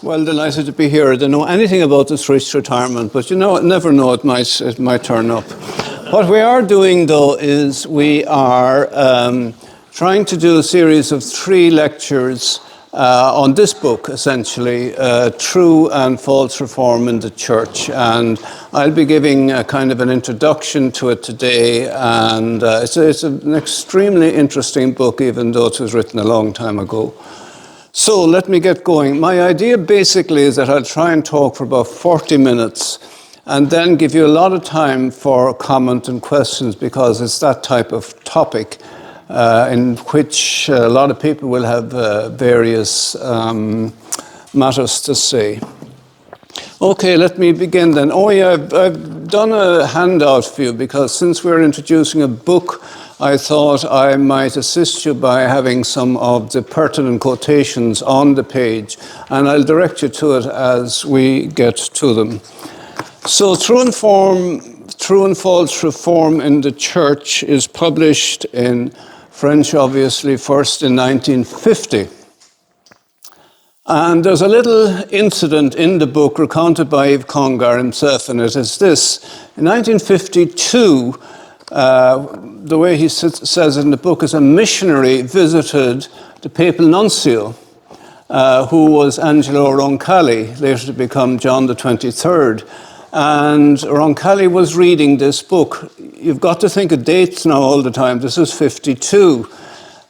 Well, delighted to be here. I don't know anything about this rich retirement, but never know, it might turn up. What we are doing, though, is we are trying to do a series of 3 lectures on this book, essentially, True and False Reform in the Church. And I'll be giving a kind of an introduction to it today. And it's an extremely interesting book, even though it was written a long time ago. So let me get going. My idea basically is that I'll try and talk for about 40 minutes and then give you a lot of time for comment and questions, because it's that type of topic in which a lot of people will have various matters to say. Okay, let me begin then. Oh yeah, I've done a handout for you, because since we're introducing a book, I thought I might assist you by having some of the pertinent quotations on the page, and I'll direct you to it as we get to them. So, True and False Reform in the Church is published in French, obviously, first in 1950. And there's a little incident in the book recounted by Yves Congar himself, and it is this. In 1952, the way he says it in the book, is a missionary visited the papal nuncio, who was Angelo Roncalli, later to become John XXIII. And Roncalli was reading this book. You've got to think of dates now all the time. This is 52.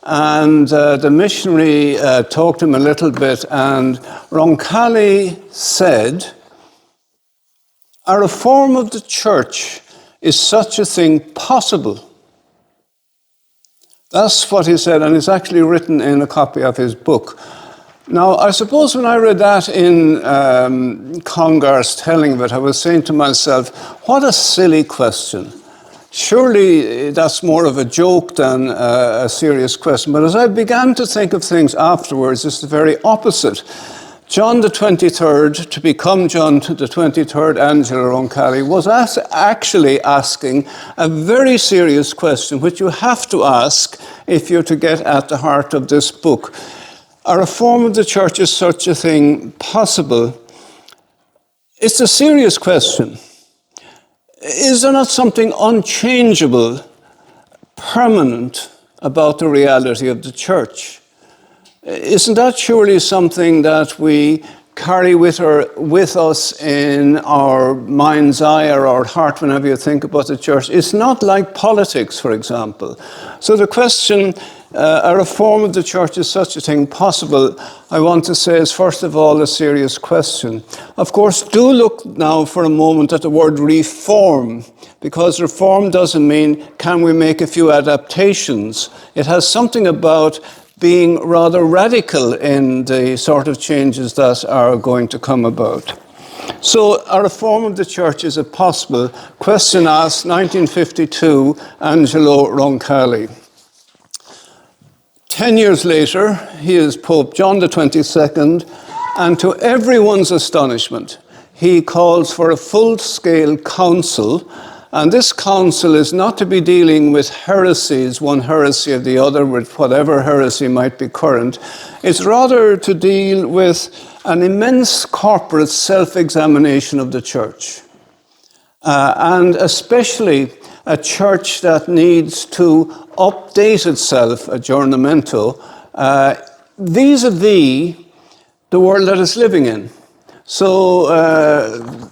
And the missionary talked to him a little bit, and Roncalli said, "A reform of the church, is such a thing possible?" That's what he said, and it's actually written in a copy of his book. Now, I suppose when I read that in Congar's telling of it, I was saying to myself, what a silly question. Surely that's more of a joke than a serious question. But as I began to think of things afterwards, it's the very opposite. John XXIII, to become John XXIII, Angelo Roncalli, was actually asking a very serious question, which you have to ask if you're to get at the heart of this book. A reform of the church, is such a thing possible? It's a serious question. Is there not something unchangeable, permanent about the reality of the church? Isn't that surely something that we carry with us in our mind's eye or our heart whenever you think about the church? It's not like politics, for example. So the question, a reform of the church, is such a thing possible, I want to say, is first of all a serious question. Of course, do look now for a moment at the word reform, because reform doesn't mean can we make a few adaptations. It has something about being rather radical in the sort of changes that are going to come about. So, a reform of the church, is it possible? Question asked, 1952, Angelo Roncalli. 10 years later, he is Pope John XXII, and to everyone's astonishment, he calls for a full-scale council. And this council is not to be dealing with heresies, one heresy or the other, with whatever heresy might be current. It's rather to deal with an immense corporate self-examination of the church. And especially a church that needs to update itself, aggiornamento, vis-a-vis the world that it's living in. So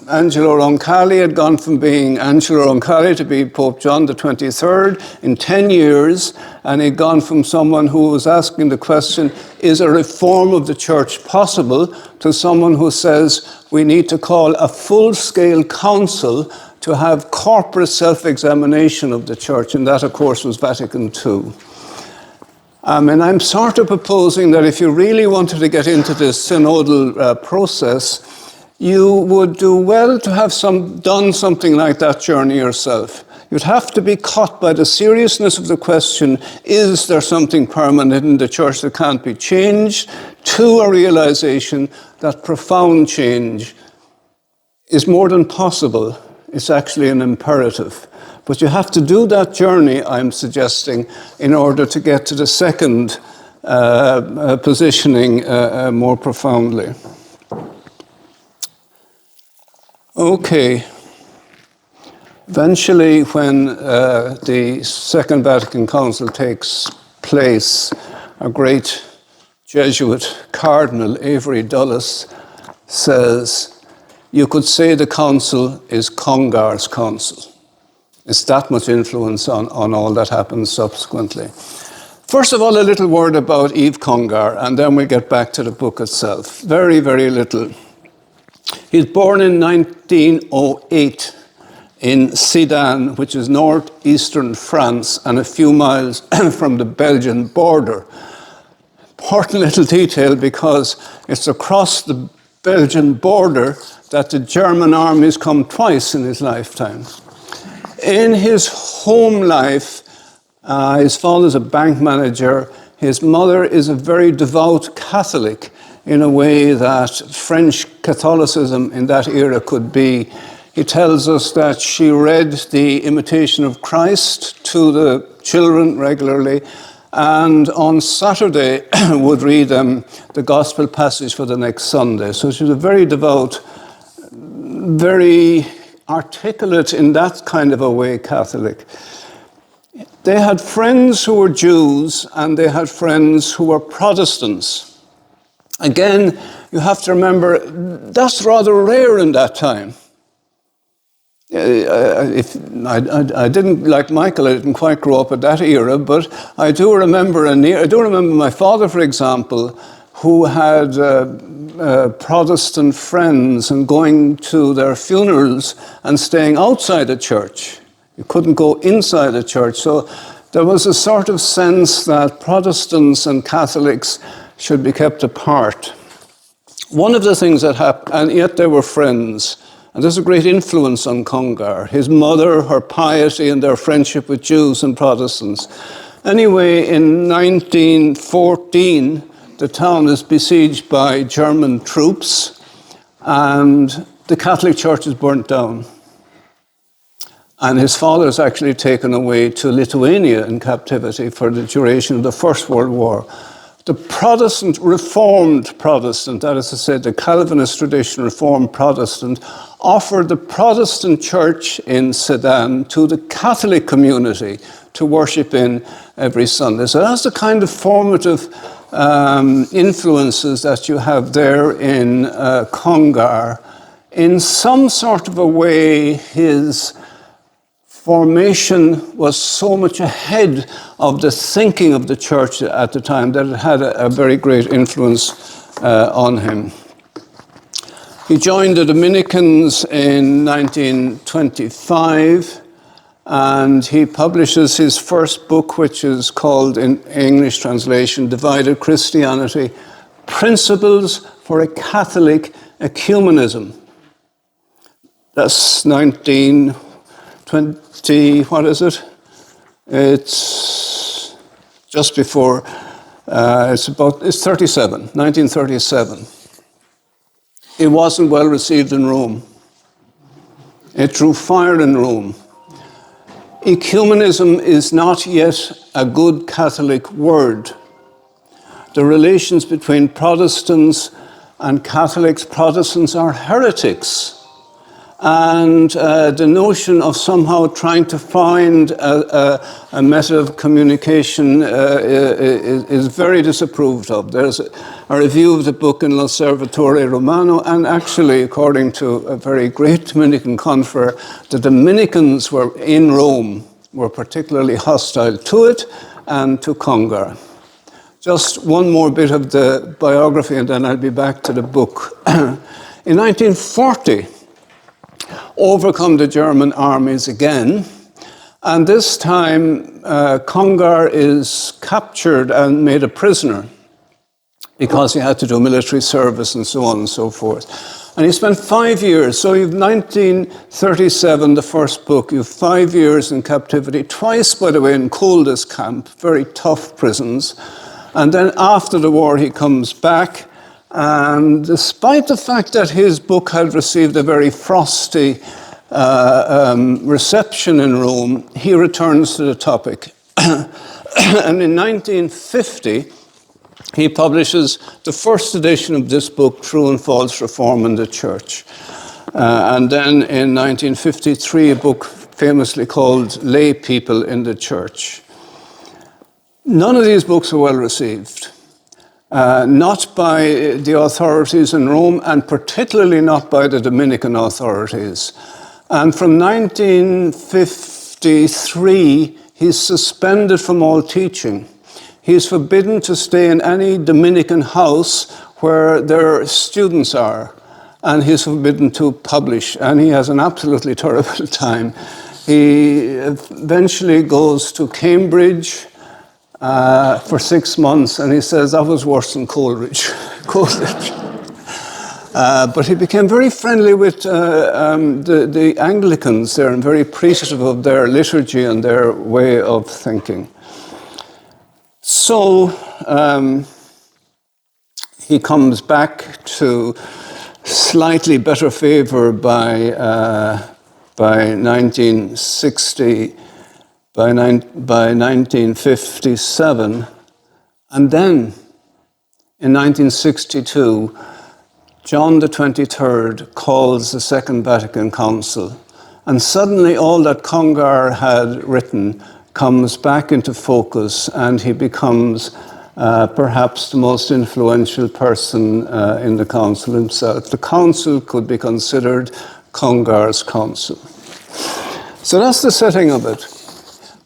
Angelo Roncalli had gone from being Angelo Roncalli to be Pope John XXIII in 10 years, and he'd gone from someone who was asking the question, is a reform of the church possible, to someone who says we need to call a full-scale council to have corporate self-examination of the church, and that, of course, was Vatican II. And I'm sort of proposing that if you really wanted to get into this synodal process, you would do well to have done something like that journey yourself. You'd have to be caught by the seriousness of the question, is there something permanent in the church that can't be changed, to a realization that profound change is more than possible. It's actually an imperative. But you have to do that journey, I'm suggesting, in order to get to the second positioning more profoundly. Okay. Eventually, when the Second Vatican Council takes place, a great Jesuit cardinal, Avery Dulles, says, you could say the council is Congar's council. It's that much influence on all that happens subsequently. First of all, a little word about Yves Congar, and then we'll get back to the book itself. Very, very little. He's born in 1908 in Sedan, which is northeastern France and a few miles from the Belgian border. Important little detail, because it's across the Belgian border that the German armies come twice in his lifetime. In his home life, his father's a bank manager. His mother is a very devout Catholic in a way that French Catholicism in that era could be. He tells us that she read the Imitation of Christ to the children regularly, and on Saturday would read them the gospel passage for the next Sunday. So she was a very devout, very articulate in that kind of a way Catholic. They had friends who were Jews and they had friends who were Protestants. Again, you have to remember, that's rather rare in that time. I didn't, like Michael, I didn't quite grow up at that era, but I do remember my father, for example, who had Protestant friends and going to their funerals and staying outside the church. You couldn't go inside the church. So there was a sort of sense that Protestants and Catholics should be kept apart. One of the things that happened, and yet they were friends, and there's a great influence on Congar. His mother, her piety, and their friendship with Jews and Protestants. Anyway, in 1914, the town is besieged by German troops, and the Catholic Church is burnt down. And his father is actually taken away to Lithuania in captivity for the duration of the First World War. The Protestant, Reformed Protestant, that is to say the Calvinist tradition Reformed Protestant, offered the Protestant church in Sedan to the Catholic community to worship in every Sunday. So that's the kind of formative influences that you have there in Congar. In some sort of a way, his formation was so much ahead of the thinking of the church at the time that it had a very great influence on him. He joined the Dominicans in 1925, and he publishes his first book, which is called, in English translation, Divided Christianity, Principles for a Catholic Ecumenism. That's 1920, what is it? It's just before, it's 1937. It wasn't well received in Rome. It drew fire in Rome. Ecumenism is not yet a good Catholic word. The relations between Protestants and Catholics, Protestants are heretics. And the notion of somehow trying to find a method of communication is very disapproved of. There's a review of the book in L'Osservatore Romano, and actually, according to a very great Dominican confrere, the Dominicans were in Rome were particularly hostile to it and to Congar. Just one more bit of the biography, and then I'll be back to the book. In 1940, overcome the German armies again, and this time Congar is captured and made a prisoner because he had to do military service and so on and so forth. And he spent 5 years, so you've 1937, the first book, you've 5 years in captivity, twice, by the way, in Coldus camp, very tough prisons. And then after the war, he comes back, and despite the fact that his book had received a very frosty reception in Rome, he returns to the topic. And in 1950, he publishes the first edition of this book, True and False Reform in the Church. And then in 1953, a book famously called Lay People in the Church. None of these books were well received. Not by the authorities in Rome, and particularly not by the Dominican authorities. And from 1953, he's suspended from all teaching. He's forbidden to stay in any Dominican house where their students are. And he's forbidden to publish. And he has an absolutely terrible time. He eventually goes to Cambridge for 6 months, and he says that was worse than Coleridge. But he became very friendly with the Anglicans there and very appreciative of their liturgy and their way of thinking. So he comes back to slightly better favor by 1960. By 1957, and then in 1962, John XXIII calls the Second Vatican Council, and suddenly all that Congar had written comes back into focus, and he becomes perhaps the most influential person in the council himself. The council could be considered Congar's council. So that's the setting of it.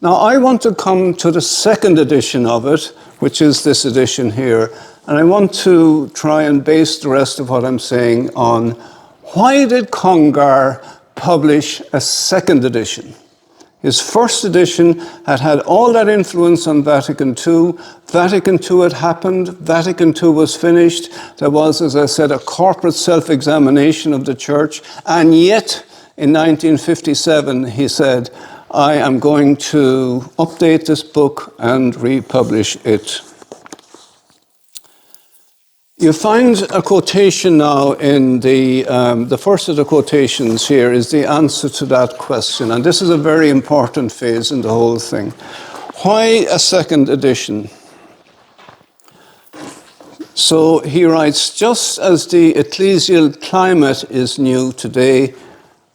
Now, I want to come to the second edition of it, which is this edition here, and I want to try and base the rest of what I'm saying on why did Congar publish a second edition? His first edition had had all that influence on Vatican II. Vatican II had happened. Vatican II was finished. There was, as I said, a corporate self-examination of the church, and yet in 1957 he said, I am going to update this book and republish it. You find a quotation now in the first of the quotations here is the answer to that question. And this is a very important phase in the whole thing. Why a second edition? So he writes, just as the ecclesial climate is new today,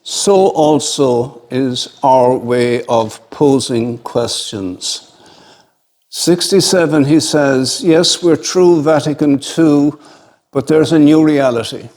so also is our way of posing questions. 67, he says, yes, we're through Vatican II, but there's a new reality.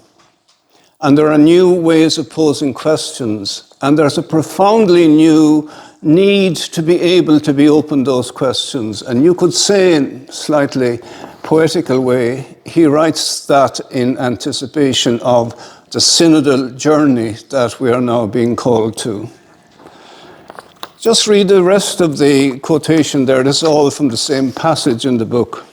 And there are new ways of posing questions. And there's a profoundly new need to be able to be open to those questions. And you could say in a slightly poetical way, he writes that in anticipation of the synodal journey that we are now being called to. Just read the rest of the quotation there. This is all from the same passage in the book.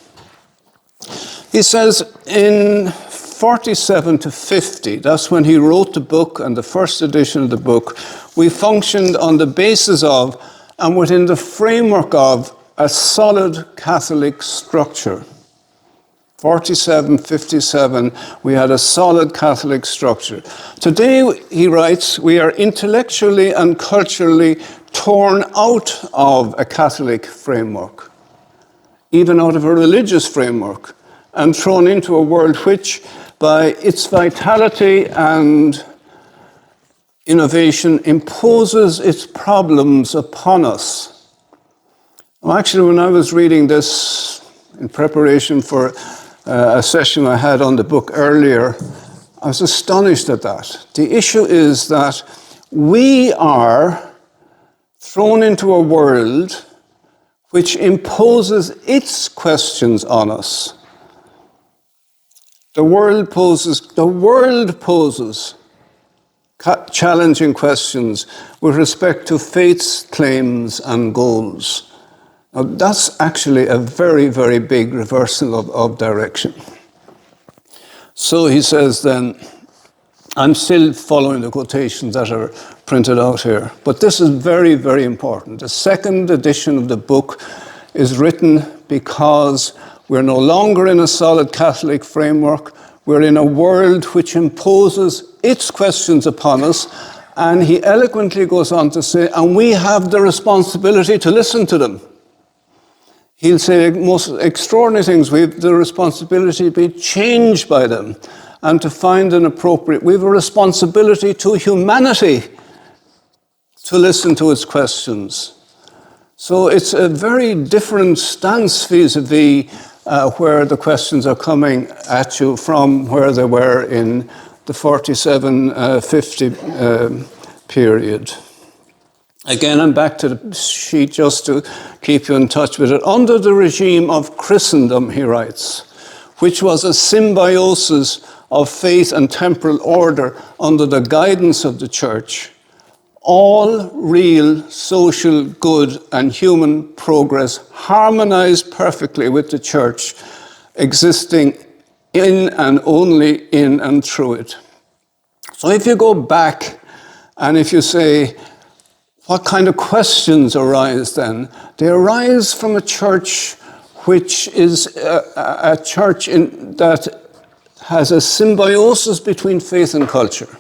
He says in 47 to 50, that's when he wrote the book and the first edition of the book, we functioned on the basis of and within the framework of a solid Catholic structure. 47, 57, we had a solid Catholic structure. Today, he writes, we are intellectually and culturally torn out of a Catholic framework, even out of a religious framework, and thrown into a world which, by its vitality and innovation, imposes its problems upon us. Well, actually, when I was reading this in preparation for a session I had on the book earlier, I was astonished at that. The issue is that we are thrown into a world which imposes its questions on us. The world poses challenging questions with respect to faith's claims and goals. Now, that's actually a very, very big reversal of direction. So he says then, I'm still following the quotations that are printed out here, but this is very, very important. The second edition of the book is written because we're no longer in a solid Catholic framework. We're in a world which imposes its questions upon us, and he eloquently goes on to say, and we have the responsibility to listen to them. He'll say most extraordinary things. We have the responsibility to be changed by them. and to find an appropriate. We have a responsibility to humanity to listen to its questions. So it's a very different stance vis-a-vis where the questions are coming at you from where they were in the 47-50 period. Again, I'm back to the sheet just to keep you in touch with it. Under the regime of Christendom, he writes, which was a symbiosis of faith and temporal order under the guidance of the Church, all real social good and human progress harmonized perfectly with the Church, existing in and only in and through it. So if you go back and if you say, what kind of questions arise then? They arise from a church which is a church that has a symbiosis between faith and culture.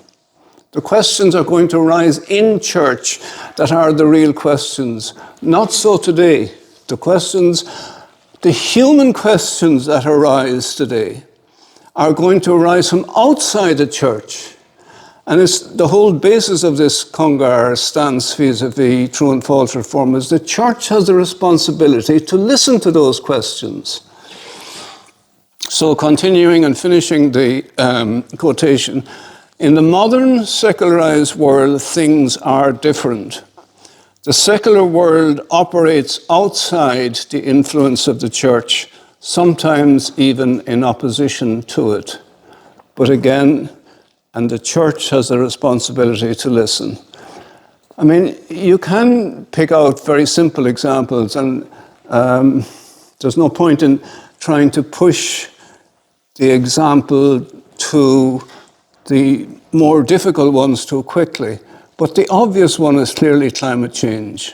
The questions are going to arise in church that are the real questions. Not so today. The human questions that arise today are going to arise from outside the church. And it's the whole basis of this Congar stance vis-a-vis true and false reform is the church has the responsibility to listen to those questions. So continuing and finishing the quotation, in the modern secularized world, things are different. The secular world operates outside the influence of the church, sometimes even in opposition to it. But again, and the church has a responsibility to listen. I mean, you can pick out very simple examples, and there's no point in trying to push the example to the more difficult ones too quickly. But the obvious one is clearly climate change.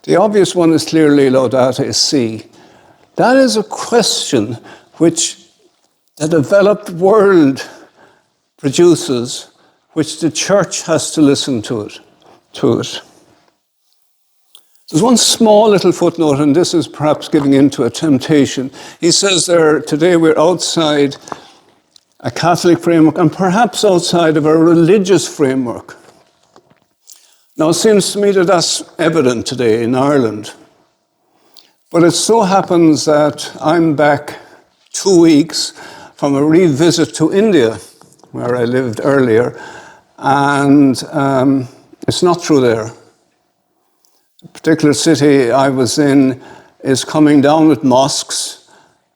The obvious one is clearly Laudate Si. That is a question which the developed world produces, which the church has to listen to it. There's one small little footnote, and this is perhaps giving into a temptation. He says there, today we're outside a Catholic framework and perhaps outside of a religious framework. Now, it seems to me that that's evident today in Ireland. But it so happens that I'm back 2 weeks from a revisit to India, where I lived earlier, and it's not true there. The particular city I was in is coming down with mosques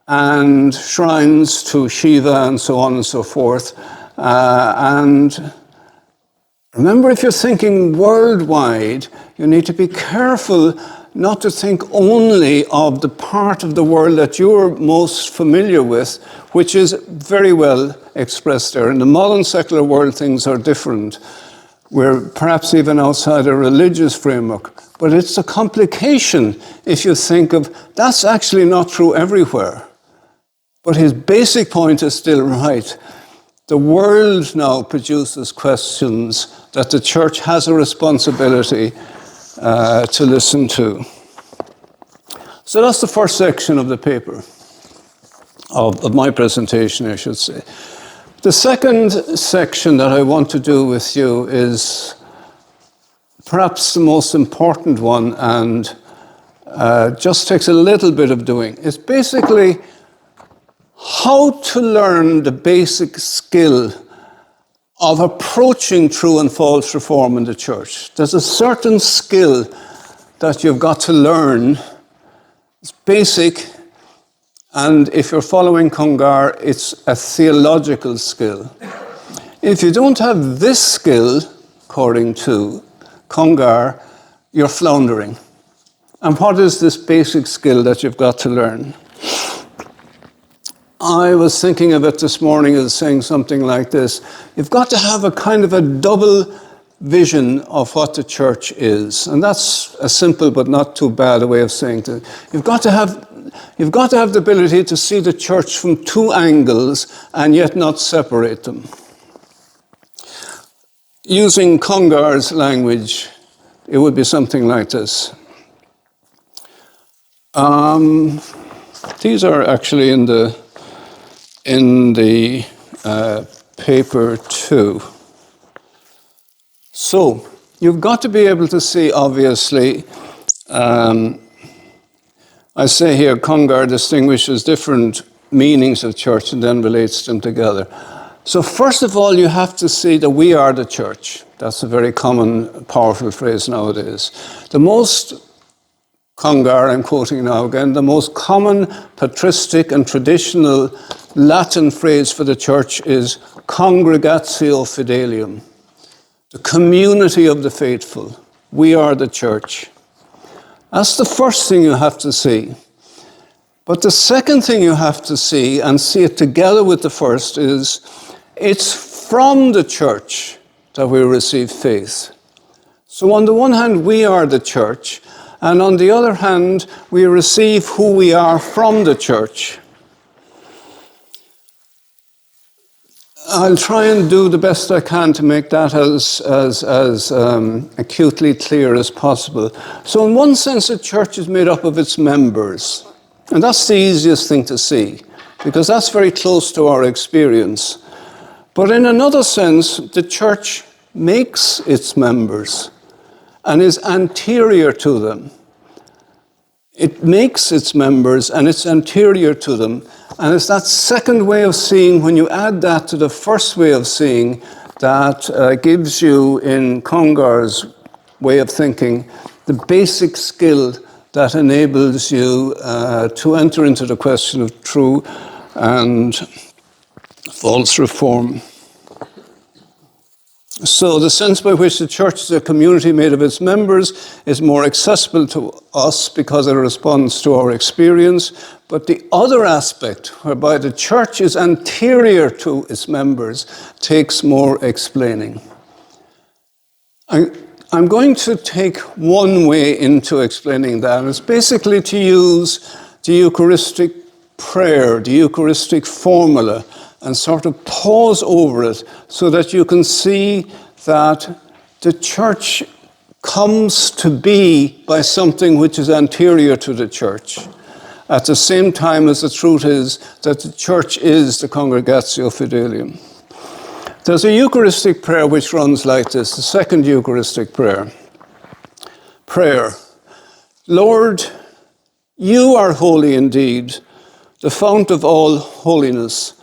and shrines to Shiva and so on and so forth. And remember, if you're thinking worldwide, you need to be careful not to think only of the part of the world that you're most familiar with, which is very well expressed there. In the modern secular world, things are different. We're perhaps even outside a religious framework. But it's a complication if you think of, that's actually not true everywhere. But his basic point is still right. The world now produces questions that the church has a responsibility to listen to. So that's the first section of the paper, of my presentation, I should say. The second section that I want to do with you is perhaps the most important one, and just takes a little bit of doing. It's basically how to learn the basic skill of approaching true and false reform in the church. There's a certain skill that you've got to learn. It's basic, and if you're following Congar, it's a theological skill. If you don't have this skill, according to Congar, you're floundering. And what is this basic skill that you've got to learn? I was thinking of it this morning as saying something like this. You've got to have a kind of a double vision of what the church is. And that's a simple but not too bad a way of saying it. You've got to have the ability to see the church from two angles and yet not separate them. Using Congar's language, it would be something like this. These are actually in the paper 2. So, you've got to be able to see, obviously, I say here, Congar distinguishes different meanings of church and then relates them together. So first of all, you have to see that we are the church. That's a very common, powerful phrase nowadays. The most, Congar, I'm quoting now again, the most common patristic and traditional Latin phrase for the church is congregatio fidelium, the community of the faithful. We are the church. That's the first thing you have to see. But the second thing you have to see, and see it together with the first, is it's from the church that we receive faith. So on the one hand, we are the church, and on the other hand, we receive who we are from the church. I'll try and do the best I can to make that as acutely clear as possible. So in one sense, the church is made up of its members. And that's the easiest thing to see, because that's very close to our experience. But in another sense, the church makes its members and is anterior to them. It makes its members and it's anterior to them. And it's that second way of seeing, when you add that to the first way of seeing, that gives you, in Congar's way of thinking, the basic skill that enables you to enter into the question of true and false reform. So the sense by which the church is a community made of its members is more accessible to us because it responds to our experience. But the other aspect, whereby the church is anterior to its members, takes more explaining. I'm going to take one way into explaining that. It's basically to use the Eucharistic prayer, the Eucharistic formula, and sort of pause over it so that you can see that the church comes to be by something which is anterior to the church, at the same time as the truth is that the church is the congregatio fidelium. There's a Eucharistic prayer which runs like this, the second Eucharistic prayer. Prayer. Lord, you are holy indeed, the fount of all holiness.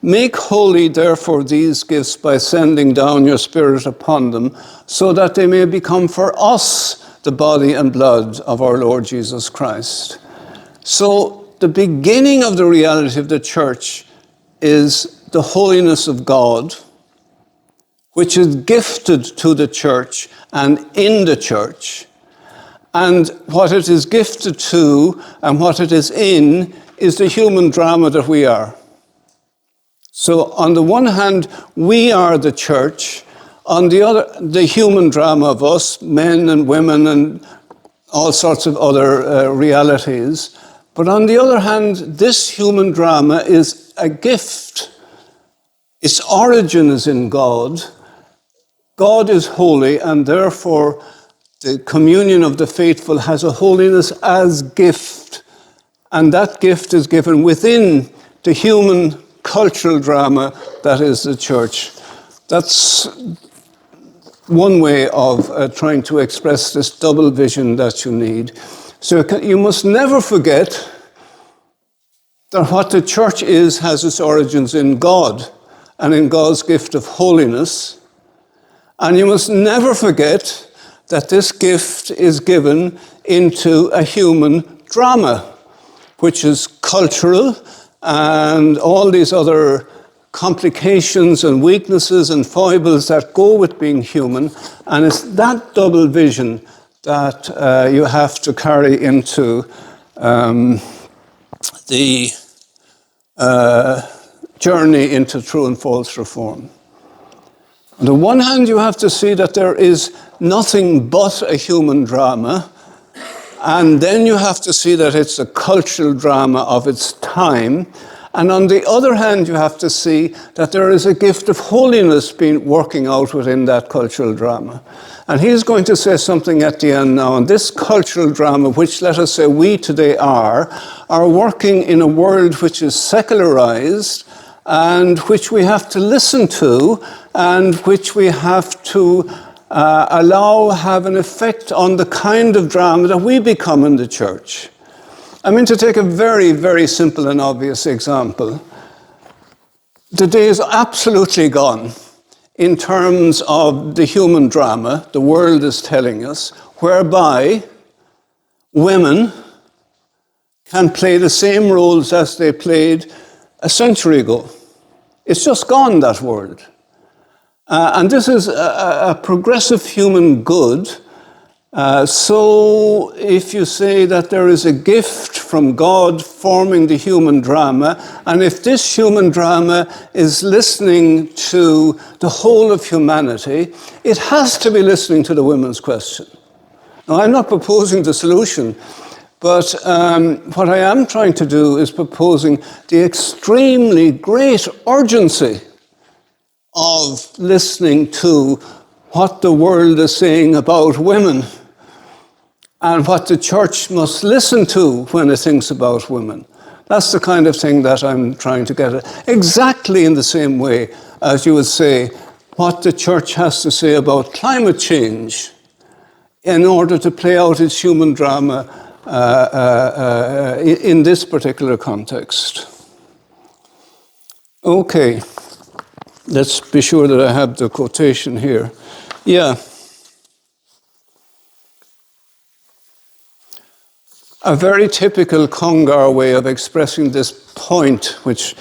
Make holy, therefore, these gifts by sending down your Spirit upon them, so that they may become for us the body and blood of our Lord Jesus Christ. So the beginning of the reality of the church is the holiness of God, which is gifted to the church and in the church. And what it is gifted to and what it is in is the human drama that we are. So on the one hand, we are the church. On the other, the human drama of us, men and women and all sorts of other realities. But on the other hand, this human drama is a gift. Its origin is in God. God is holy, and therefore the communion of the faithful has a holiness as gift. And that gift is given within the human cultural drama that is the church. That's one way of trying to express this double vision that you need. So you must never forget that what the church is has its origins in God and in God's gift of holiness. And you must never forget that this gift is given into a human drama, which is cultural, and all these other complications and weaknesses and foibles that go with being human. And it's that double vision that you have to carry into the journey into true and false reform. On the one hand, you have to see that there is nothing but a human drama, and then you have to see that it's a cultural drama of its time. And on the other hand, you have to see that there is a gift of holiness being working out within that cultural drama. And he's going to say something at the end now. And this cultural drama, which let us say we today are working in a world which is secularized and which we have to listen to, and which we have to allow have an effect on the kind of drama that we become in the church. I mean, to take a very, very simple and obvious example, the day is absolutely gone in terms of the human drama the world is telling us, whereby women can play the same roles as they played a century ago. It's just gone, that world. And this is a progressive human good. So if you say that there is a gift from God forming the human drama, and if this human drama is listening to the whole of humanity, it has to be listening to the women's question. Now, I'm not proposing the solution, but what I am trying to do is proposing the extremely great urgency of listening to what the world is saying about women and what the church must listen to when it thinks about women. That's the kind of thing that I'm trying to get at. Exactly in the same way as you would say what the church has to say about climate change in order to play out its human drama in this particular context. Okay. Let's be sure that I have the quotation here. Yeah. A very typical Congar way of expressing this point, which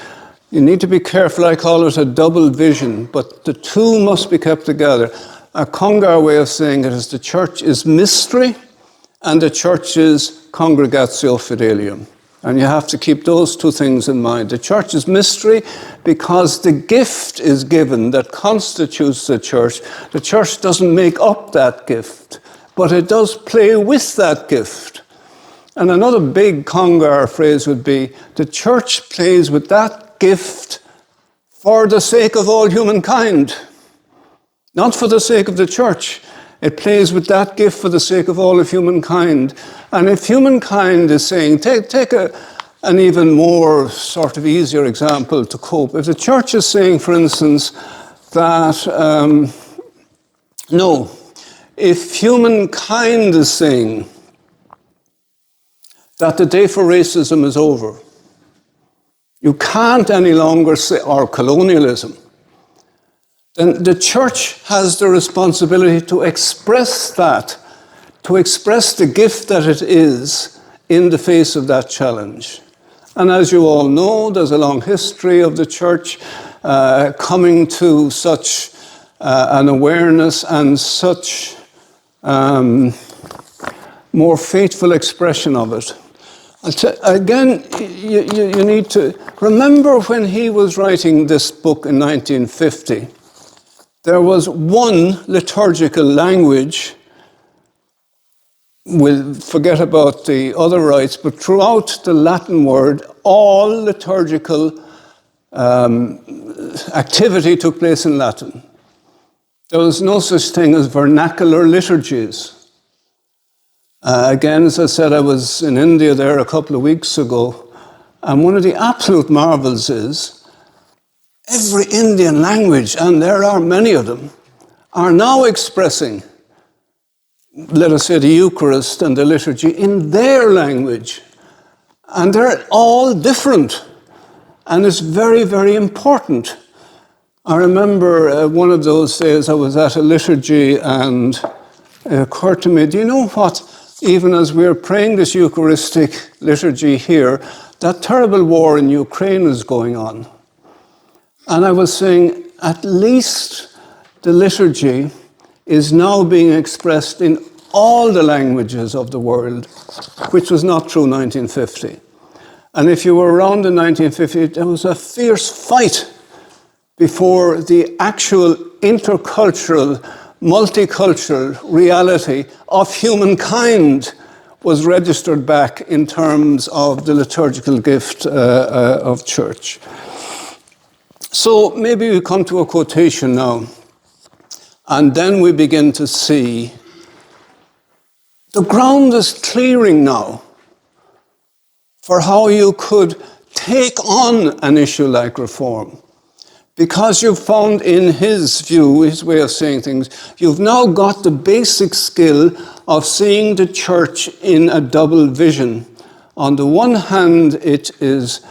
you need to be careful, I call it a double vision, but the two must be kept together. A Congar way of saying it is the church is mystery and the church is congregatio fidelium. And you have to keep those two things in mind. The church is mystery because the gift is given that constitutes the church. The church doesn't make up that gift, but it does play with that gift. And another big Congar phrase would be, the church plays with that gift for the sake of all humankind, not for the sake of the church. It plays with that gift for the sake of all of humankind. And if humankind is saying, take an even more sort of easier example to cope. If the church is saying, for instance, that, no, if humankind is saying that the day for racism is over, you can't any longer say, or colonialism, then the church has the responsibility to express that, to express the gift that it is in the face of that challenge. And as you all know, there's a long history of the church coming to such an awareness and such more faithful expression of it. Again, you need to remember when he was writing this book in 1950, there was one liturgical language. We'll forget about the other rites, but throughout the Latin word, all liturgical activity took place in Latin. There was no such thing as vernacular liturgies. Again, as I said, I was in India there a couple of weeks ago, and one of the absolute marvels is every Indian language, and there are many of them, are now expressing, let us say, the Eucharist and the liturgy in their language. And they're all different. And it's very, very important. I remember one of those days I was at a liturgy and it occurred to me, do you know what? Even as we're praying this Eucharistic liturgy here, that terrible war in Ukraine is going on. And I was saying, at least the liturgy is now being expressed in all the languages of the world, which was not true 1950. And if you were around in 1950, there was a fierce fight before the actual intercultural, multicultural reality of humankind was registered back in terms of the liturgical gift of church. So maybe we come to a quotation now, and then we begin to see the ground is clearing now for how you could take on an issue like reform. Because you've found in his view, his way of saying things, you've now got the basic skill of seeing the church in a double vision. On the one hand, it is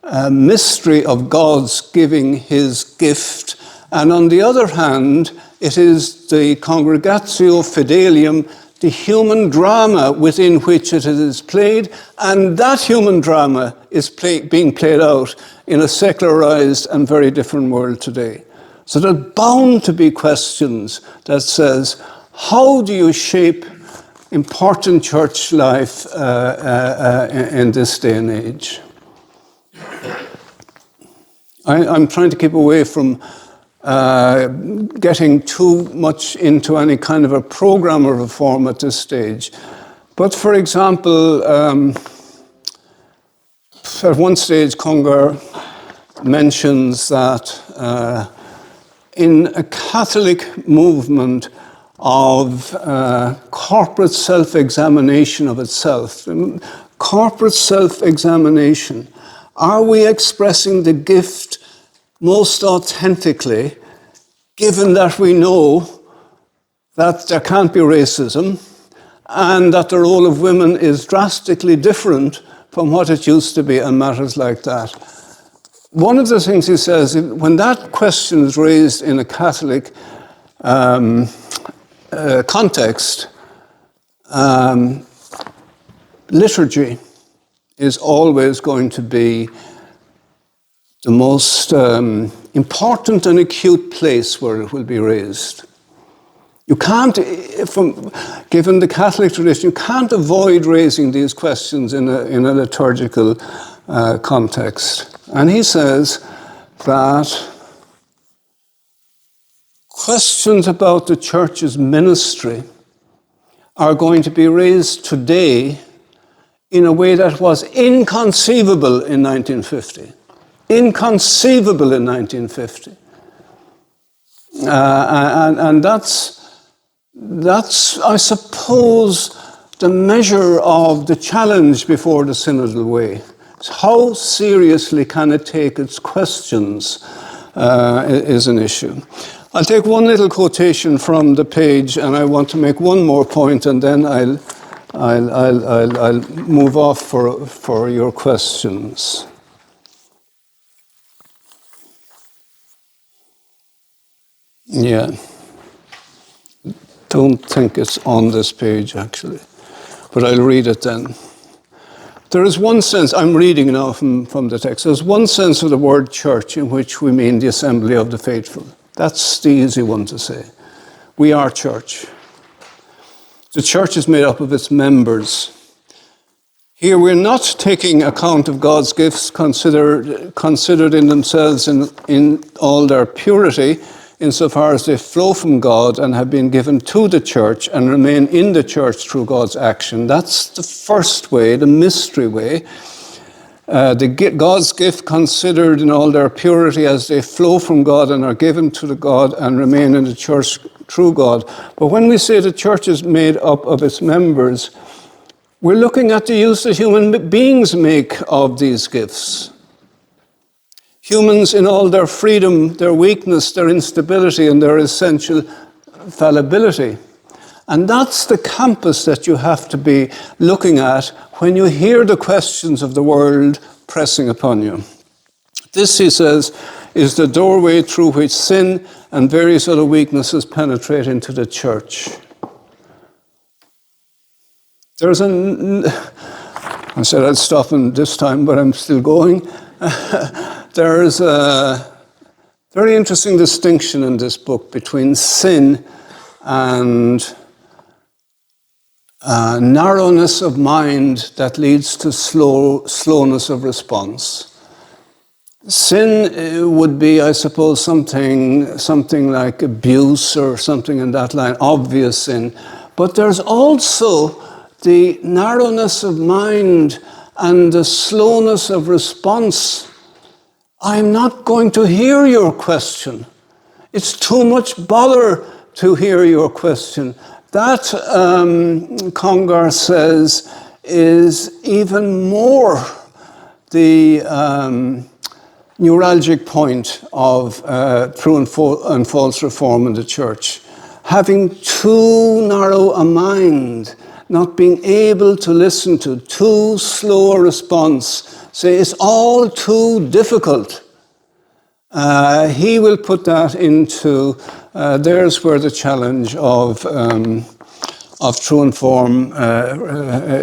a mystery of God's giving his gift, and on the other hand, it is the congregatio fidelium, the human drama within which it is played, and that human drama is being played out in a secularized and very different world today. So there are bound to be questions that says, how do you shape important church life in this day and age? I'm trying to keep away from getting too much into any kind of a program of reform at this stage. But for example, at one stage, Congar mentions that in a Catholic movement of corporate self-examination of itself, corporate self-examination, are we expressing the gift most authentically, given that we know that there can't be racism and that the role of women is drastically different from what it used to be and matters like that? One of the things he says, when that question is raised in a Catholic context, liturgy is always going to be the most important and acute place where it will be raised. You can't, given the Catholic tradition, you can't avoid raising these questions in a liturgical context. And he says that questions about the church's ministry are going to be raised today in a way that was inconceivable in 1950. Inconceivable in 1950. And that's, I suppose, the measure of the challenge before the synodal way. How seriously can it take its questions is an issue. I'll take one little quotation from the page, and I want to make one more point, and then I'll move off for your questions. Yeah. Don't think it's on this page, actually, but I'll read it then. There is one sense, I'm reading now from the text, there's one sense of the word church in which we mean the assembly of the faithful. That's the easy one to say. We are church. The church is made up of its members. Here we're not taking account of God's gifts considered in themselves in all their purity, insofar as they flow from God and have been given to the church and remain in the church through God's action. That's the first way, the mystery way. God's gift considered in all their purity as they flow from God and are given to the God and remain in the church through God. But when we say the church is made up of its members, we're looking at the use that human beings make of these gifts. Humans in all their freedom, their weakness, their instability, and their essential fallibility. And that's the campus that you have to be looking at when you hear the questions of the world pressing upon you. This, he says, is the doorway through which sin and various other weaknesses penetrate into the church. I said I'd stop in this time, but I'm still going. There's a very interesting distinction in this book between sin and narrowness of mind that leads to slowness of response. Sin would be, I suppose, something like abuse or something in that line, obvious sin. But there's also the narrowness of mind and the slowness of response. I'm not going to hear your question. It's too much bother to hear your question. That, Congar says, is even more the neuralgic point of true and false reform in the church. Having too narrow a mind, not being able to listen to too slow a response, say it's all too difficult. He will put that into, there's where the challenge of true and form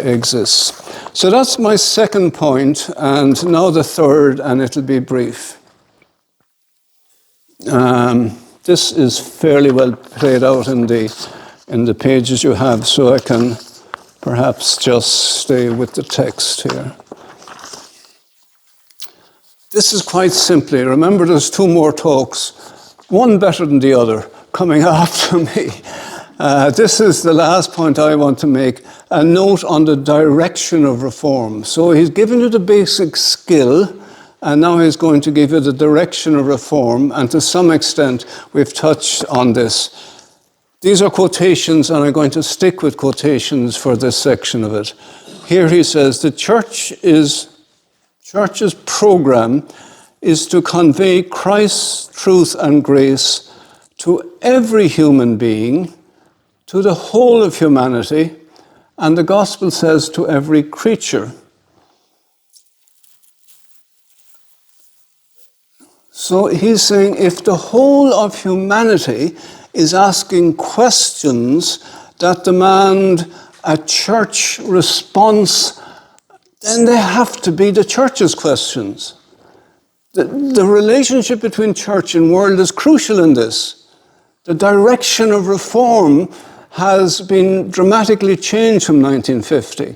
exists. So that's my second point, and now the third, and it'll be brief. This is fairly well played out in the pages you have, so I can perhaps just stay with the text here. This is quite simply, remember there's two more talks, one better than the other, coming after me. This is the last point I want to make, a note on the direction of reform. So he's given you the basic skill, and now he's going to give you the direction of reform, and to some extent we've touched on this. These are quotations, and I'm going to stick with quotations for this section of it. Here he says, the church's program is to convey Christ's truth and grace to every human being, to the whole of humanity, and the gospel says to every creature. So he's saying if the whole of humanity is asking questions that demand a church response, then they have to be the church's questions. The relationship between church and world is crucial in this. The direction of reform has been dramatically changed from 1950.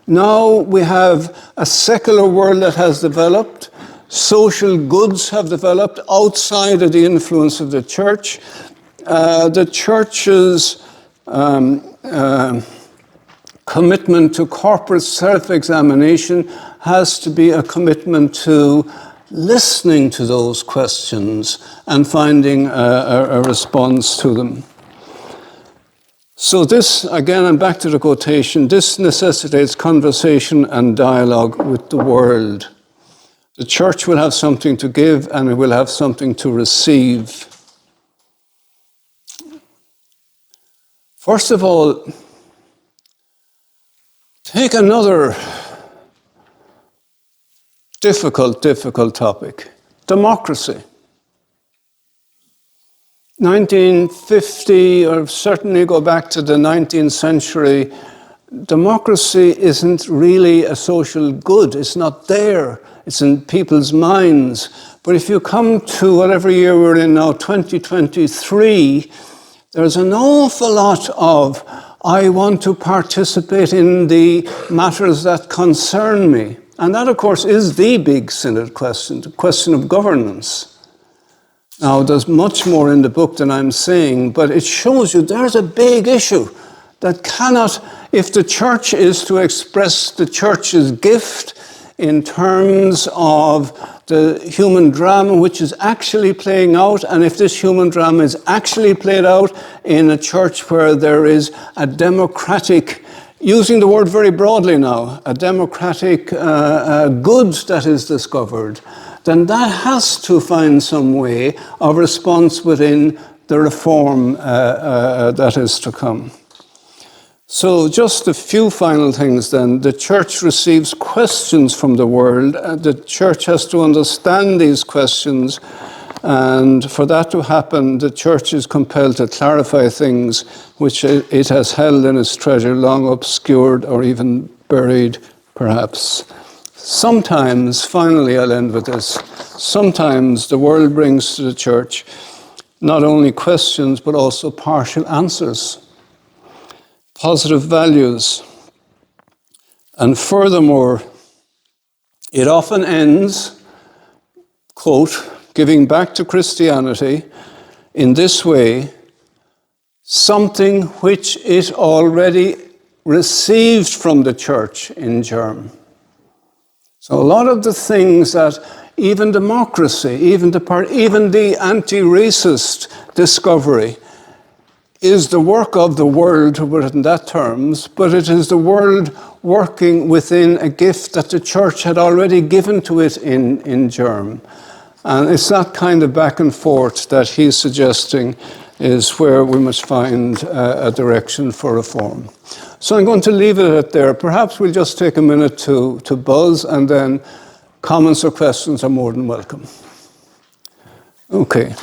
Now we have a secular world that has developed. Social goods have developed outside of the influence of the church. The church's commitment to corporate self-examination has to be a commitment to listening to those questions and finding a response to them. So this, again, I'm back to the quotation, this necessitates conversation and dialogue with the world. The church will have something to give and it will have something to receive. First of all, take another difficult topic, democracy. 1950, or certainly go back to the 19th century, democracy isn't really a social good. It's not there. It's in people's minds. But if you come to whatever year we're in now, 2023, there's an awful lot of, I want to participate in the matters that concern me. And that, of course, is the big synod question, the question of governance. Now, there's much more in the book than I'm saying, but it shows you there's a big issue that cannot, if the church is to express the church's gift in terms of the human drama which is actually playing out, and if this human drama is actually played out in a church where there is a democratic, using the word very broadly now, a democratic good that is discovered, then that has to find some way of response within the reform that is to come. So just a few final things then. The church receives questions from the world. The church has to understand these questions, and for that to happen, the church is compelled to clarify things which it has held in its treasure, long obscured or even buried, perhaps. Sometimes, finally I'll end with this, sometimes the world brings to the church not only questions but also partial answers, positive values. And furthermore, it often ends, quote, giving back to Christianity in this way, something which it already received from the church in germ. So a lot of the things that even democracy, even the anti-racist discovery, is the work of the world, to put it in that terms, but it is the world working within a gift that the church had already given to it in germ. And it's that kind of back and forth that he's suggesting is where we must find a direction for reform. So I'm going to leave it at there. Perhaps we'll just take a minute to buzz, and then comments or questions are more than welcome. Okay.